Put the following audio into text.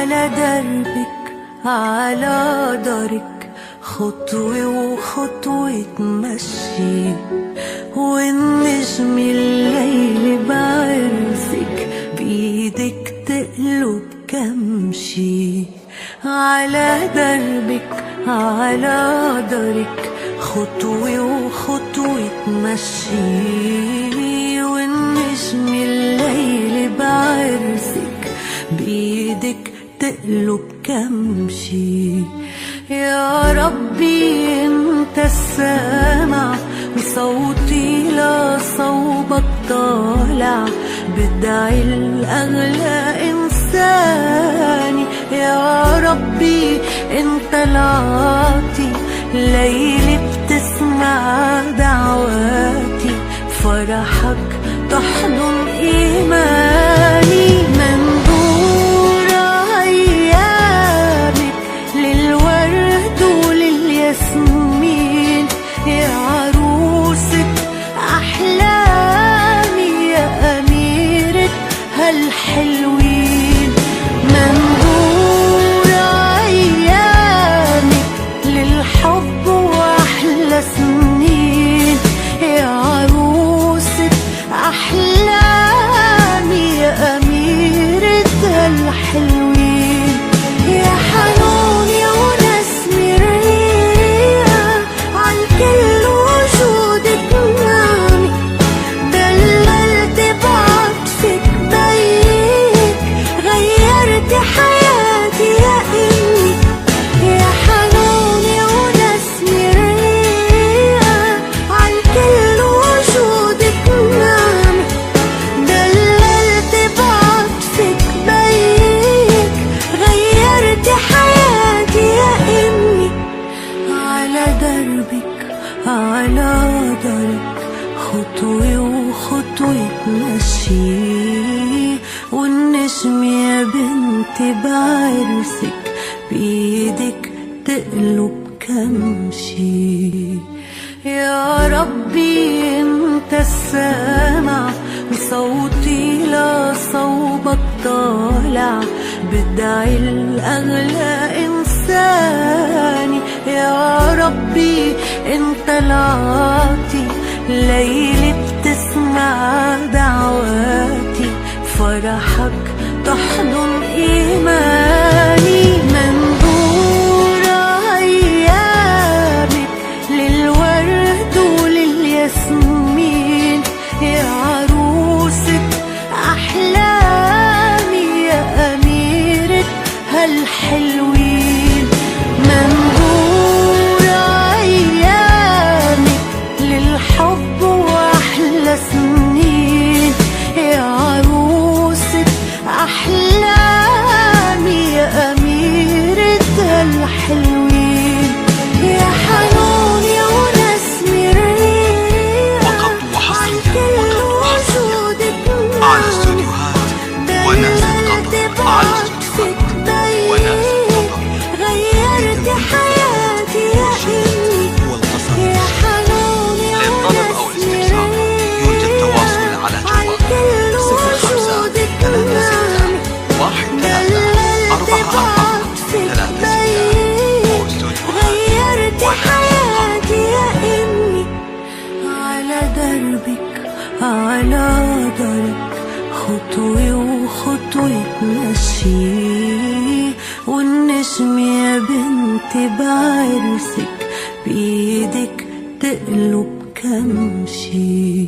على دربك على دارك خطوة وخطوة تمشي، والنجم الليل بعرسك بإيدك تقلب كمشي. على دربك على دارك خطوة وخطوة تمشي، والنجم الليل بعرسك بإيدك تقلب كمشي. يا ربي انت السامع وصوتي لصوبك طالع، بدعي الأغلى إنساني. يا ربي انت العاطي، ليلي بتسمع دعواتي، فرحك تحضن إيماني. منظور أيامك للورد وللياسمين، يا عروسة أحلامي يا أميرة هالحلوين. منظور أيامك للحب وأحلى سنين، يا عروسة أحلامي يا أميرة هالحلوين. يا حنون يا ونسمة الريح عالكل وجودك نامي، دللت بعطفك بيك غيرت حياتي يا إمي. يا حنون يا ونسمة الريح عالكل وجودك نامي، دللت بعطفك بيك غيرت حياتي يا إمي. على دربك على دارك خطوة وخطوة تمشي، والنجم يا بنتي بعرسك بإيدك تقلب كمشي. يا ربي انت السامع وصوتي لصوبك طالع، بدعي الأغلى إنساني. يا ربي انت العاطي، ليلي بتسمع دعواتي، فرحك تحضن إيماني. منظور أيامك للورد وللياسمين، يا عروسة أحلامي يا أميرة هالحلوين. منظور أيامك للحب وأحلى سنين، يا عروسة أحلامي يا أميرة هالحلوين. يا حنون يا ونسمة الريح عالكل وجودك على استوديوهات وناسة قطر، على استوديوهات وناسة قطر. غيرت حياتي يا إمي. يا حنون يا للطلب أو الاستفسار يرجى التواصل على جوال 05 غيرت حياتي يا إمي. على دربك على دارك خطوة وخطوة تمشي، والنجم يا بنتي بعرسك بإيدك تقلب كمشي.